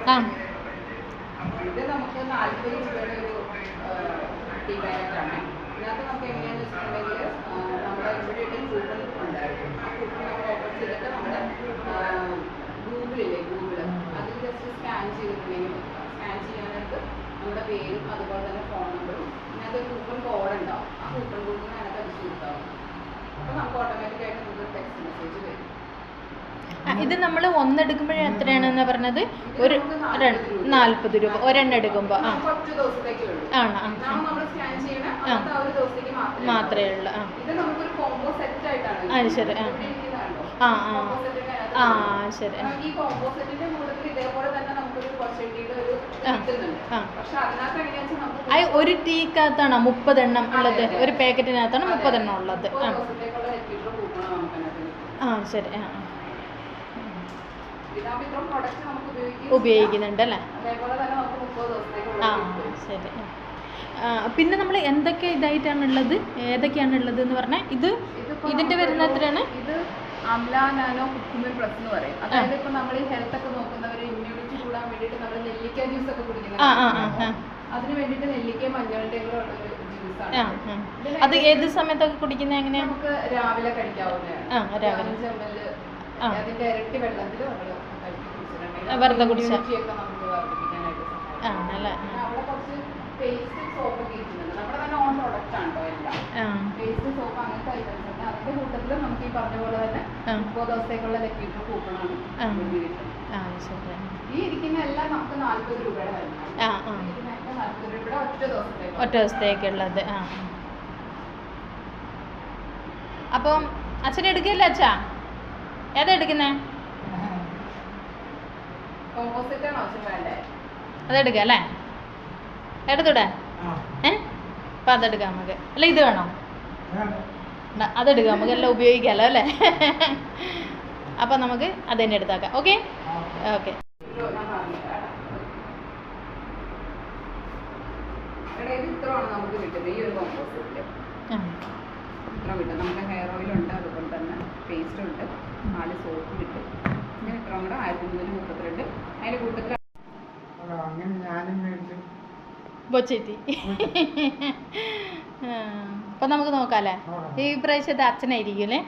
ആ ഇത് നമുക്ക് 40 രൂപയുടെ ഒരു ടീ പാക്കറ്റാണ്. ഇതിനകത്ത് നമുക്ക് എങ്ങനെയാണെന്ന് വെച്ചിട്ടുണ്ടെങ്കിൽ നമ്മുടെ ഇവിടെ ഒരു കൂപ്പൺ ഉണ്ടായിരുന്നു. ആ കൂപ്പൺ നമ്മൾ ഓപ്പൺ ചെയ്തിട്ട് നമ്മുടെ ഗൂഗിളില്ലേ ഗൂഗിള് അതിൽ ജസ്റ്റ് സ്കാൻ ചെയ്തിട്ടുണ്ടെങ്കിൽ സ്കാൻ ചെയ്യാനായിട്ട് നമ്മുടെ പേരും അതുപോലെ തന്നെ ഫോൺ നമ്പറും ഇതിനകത്ത് ഒരു കൂപ്പൺ കോഡ് ഉണ്ടാവും. ആ കൂപ്പൺ കോഡിന് അതിനകത്ത് അടിച്ചു കൊടുത്താവും. അപ്പോൾ നമുക്ക് ഓട്ടോമാറ്റിക്കായിട്ട് നമുക്ക് ടെക്സ്റ്റ് മെസ്സേജ് വരും. ഇത് നമ്മൾ ഒന്നെടുക്കുമ്പോഴേ എത്രയാണെന്ന് പറഞ്ഞത്? ഒരു 40 രൂപ ഒരെണ്ണം എടുക്കുമ്പോൾ. ആ ആണ് മാത്രമേ ഉള്ളൂ. ആ ശരി. ആ ആ ആ ശരി. ഒരു ടീക്കകത്താണോ 30 എണ്ണം ഉള്ളത്? ഒരു പാക്കറ്റിനകത്താണ് 30 എണ്ണം ഉള്ളത്. ആ ശരി. ആ ഉപയോഗിക്കുന്നുണ്ട് അല്ലേ? ആ ശരി. പിന്നെ നമ്മൾ എന്തൊക്കെ ഇതായിട്ടാണുള്ളത്, ഏതൊക്കെയാണുള്ളത് എന്ന് പറഞ്ഞാൽ ഇതിൻ്റെ വരുന്ന എത്രയാണ്? ഇത് അംല നാനോ കുക്കുമിൻ പ്ലസ് എന്ന് പറയും. അതായത് ഇപ്പൊ നമ്മൾ ഈ ഹെൽത്ത് ഒക്കെ നോക്കുന്നവർ ഇമ്മ്യൂണിറ്റി കൂടാൻ വേണ്ടിയിട്ട് നമ്മൾ നെല്ലിക്ക ജ്യൂസ് ഒക്കെ കുടിക്കുന്നത്. അതിന് വേണ്ടിയിട്ട് നെല്ലിക്ക മഞ്ഞളുടെയും കൂടെ ഉള്ള ഒരു ജ്യൂസാണ്. അത് ഏത് സമയത്തൊക്കെ കുടിക്കുന്നത്? എങ്ങനെയാണ്? നമുക്ക് രാവിലെ കഴിക്കാവുന്നതാണ്. അതിന്റെ ഇരട്ടി വെള്ളത്തിൽ വെറുതെ കുടിച്ചാൽ അവിടെ കുറച്ച് പേസ്റ്റ് സോപ്പ് ഒക്കെ ഇരിക്കുന്നുണ്ട്. നമ്മുടെ തന്നെ ഓൺ പ്രൊഡക്റ്റ് ആണ് കേട്ടോ എല്ലാം. പേസ്റ്റ് സോപ്പ് അങ്ങനത്തെ ഐറ്റംസ് ഉണ്ട്. അതിന്റെ കൂട്ടത്തിൽ നമുക്ക് ഈ പറഞ്ഞ പോലെ തന്നെ 30 ദിവസത്തേക്കുള്ള ലക്കിയിട്ട് കൂപ്പണാണ്. ഈ ഇരിക്കുന്ന എല്ലാം നമുക്ക് 40 രൂപയുടെ വരുന്നതാണ്. 40 രൂപയുടെ ഒറ്റ ദിവസത്തേക്കുള്ളത്. അപ്പം അച്ഛൻ എടുക്കില്ല? അച്ഛാ ഏതാ എടുക്കുന്നേ? അതെടുക്കാം അല്ലേ? എടുത്തൂടെ? അപ്പം അതെടുക്കാം നമുക്ക്. അല്ല ഇത് വേണോ? അതെടുക്കാം നമുക്ക്, എല്ലാം ഉപയോഗിക്കാമല്ലോ അല്ലേ? അപ്പം നമുക്ക് അത് തന്നെ എടുത്താക്കാം. Okay okay. നമുക്ക് കിട്ടുന്നത് ഈ ഒരു കോമ്പോസിറ്റില് ഇത്ര കിട്ടും. നമുക്ക് ഹെയർ ഓയിൽ ഉണ്ട്, അതുപോലെ തന്നെ പേസ്റ്റ് ഉണ്ട്, 4 സോപ്പ് കിട്ടും. ഇങ്ങനെ ഇത്ര കൂടെ 1332. അതിന്റെ കൂട്ടത്തിൽ ബൊച്ചെത്തി. അപ്പം നമുക്ക് നോക്കാമല്ലേ? ഈ പ്രാവശ്യത്തെ അച്ഛനായിരിക്കും അല്ലേ?